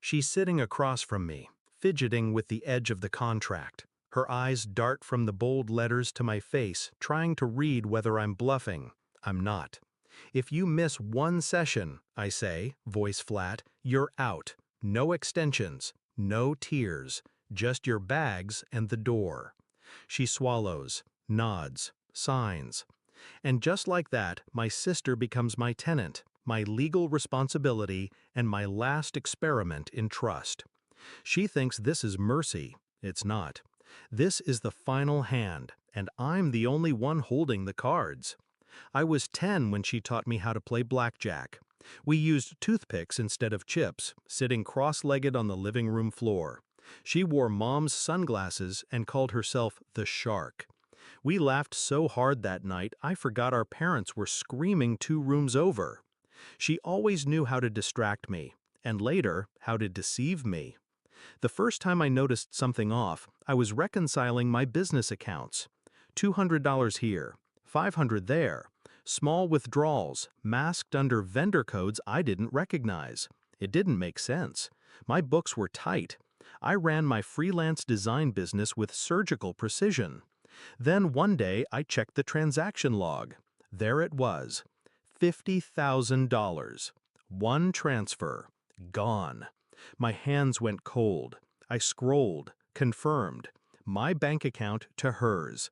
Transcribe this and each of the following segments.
She's sitting across from me, fidgeting with the edge of the contract. Her eyes dart from the bold letters to my face, trying to read whether I'm bluffing. I'm not. If you miss one session, I say, voice flat, you're out. No extensions, no tears, just your bags and the door. She swallows, nods, signs. And just like that, my sister becomes my tenant, my legal responsibility, and my last experiment in trust. She thinks this is mercy. It's not. This is the final hand, and I'm the only one holding the cards. I was 10 when she taught me how to play blackjack. We used toothpicks instead of chips, sitting cross-legged on the living room floor. She wore Mom's sunglasses and called herself the Shark. We laughed so hard that night I forgot our parents were screaming 2 rooms over. She always knew how to distract me, and later, how to deceive me. The first time I noticed something off, I was reconciling my business accounts. $200 here, $500 there, small withdrawals, masked under vendor codes I didn't recognize. It didn't make sense. My books were tight. I ran my freelance design business with surgical precision. Then one day I checked the transaction log. There it was. $50,000. One transfer. Gone. My hands went cold. I scrolled, confirmed. My bank account to hers.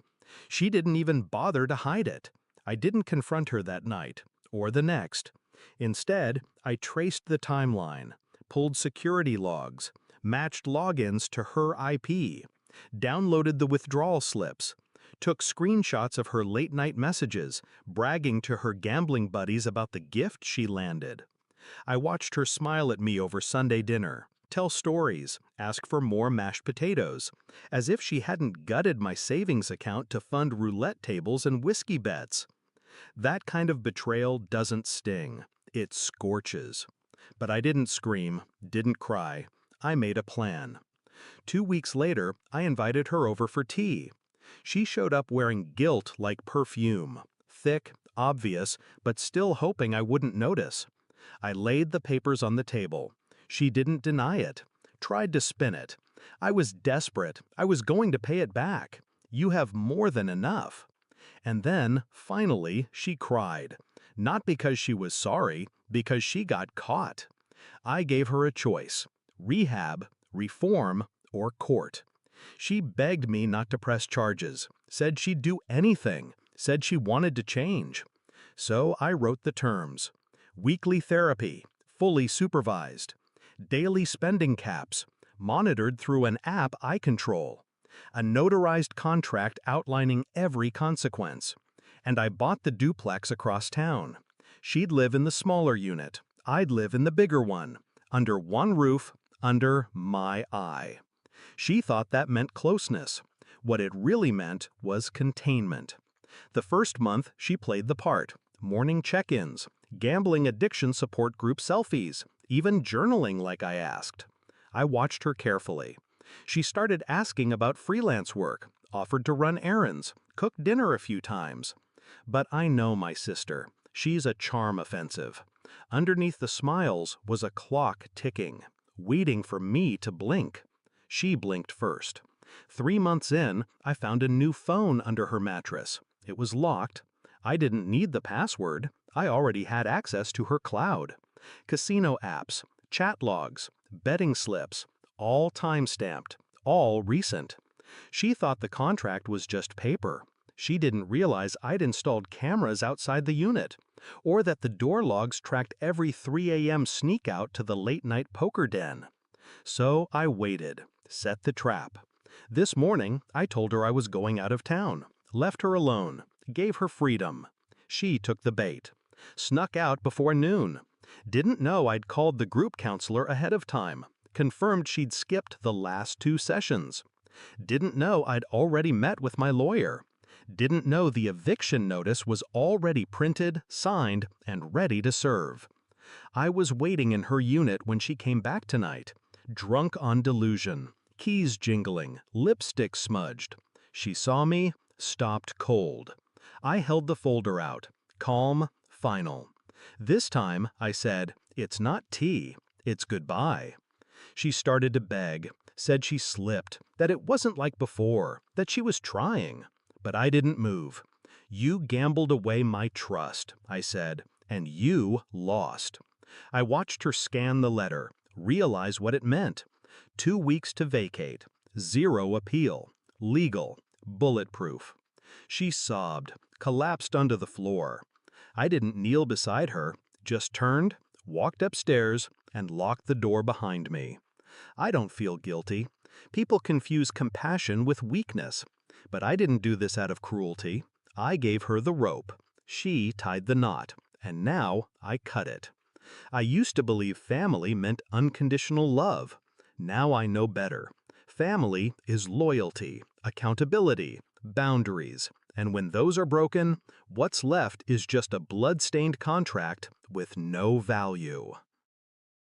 She didn't even bother to hide it. I didn't confront her that night, or the next. Instead, I traced the timeline, pulled security logs, matched logins to her IP, downloaded the withdrawal slips, took screenshots of her late-night messages, bragging to her gambling buddies about the gift she landed. I watched her smile at me over Sunday dinner, tell stories, ask for more mashed potatoes, as if she hadn't gutted my savings account to fund roulette tables and whiskey bets. That kind of betrayal doesn't sting. It scorches. But I didn't scream, didn't cry. I made a plan. 2 weeks later, I invited her over for tea. She showed up wearing guilt like perfume, thick, obvious, but still hoping I wouldn't notice. I laid the papers on the table. She didn't deny it, tried to spin it. I was desperate. I was going to pay it back. You have more than enough. And then, finally, she cried. Not because she was sorry, because she got caught. I gave her a choice: rehab, reform, or court. She begged me not to press charges, said she'd do anything, said she wanted to change. So I wrote the terms. Weekly therapy, fully supervised. Daily spending caps, monitored through an app I control. A notarized contract outlining every consequence. And I bought the duplex across town. She'd live in the smaller unit. I'd live in the bigger one. Under one roof, under my eye. She thought that meant closeness. What it really meant was containment. The first month, she played the part. Morning check-ins, gambling addiction support group selfies, even journaling like I asked. I watched her carefully. She started asking about freelance work, offered to run errands, cooked dinner a few times. But I know my sister. She's a charm offensive. Underneath the smiles was a clock ticking, waiting for me to blink. She blinked first. 3 months in, I found a new phone under her mattress. It was locked. I didn't need the password. I already had access to her cloud. Casino apps, chat logs, betting slips, all time-stamped, all recent. She thought the contract was just paper. She didn't realize I'd installed cameras outside the unit, or that the door logs tracked every 3 a.m. sneak out to the late-night poker den. So I waited, set the trap. This morning, I told her I was going out of town, left her alone, gave her freedom. She took the bait. Snuck out before noon. Didn't know I'd called the group counselor ahead of time. Confirmed she'd skipped the last 2 sessions. Didn't know I'd already met with my lawyer. Didn't know the eviction notice was already printed, signed, and ready to serve. I was waiting in her unit when she came back tonight, drunk on delusion, keys jingling, lipstick smudged. She saw me, stopped cold. I held the folder out, calm, final. This time, I said, it's not tea, it's goodbye. She started to beg, said she slipped, that it wasn't like before, that she was trying. But I didn't move. "You gambled away my trust," I said, "and you lost." I watched her scan the letter, realize what it meant. 2 weeks to vacate, 0 appeal, legal, bulletproof. She sobbed, collapsed onto the floor. I didn't kneel beside her, just turned, walked upstairs, and locked the door behind me. I don't feel guilty. People confuse compassion with weakness. But I didn't do this out of cruelty. I gave her the rope. She tied the knot, and now I cut it. I used to believe family meant unconditional love. Now I know better. Family is loyalty, accountability, boundaries, and when those are broken, what's left is just a blood-stained contract with no value.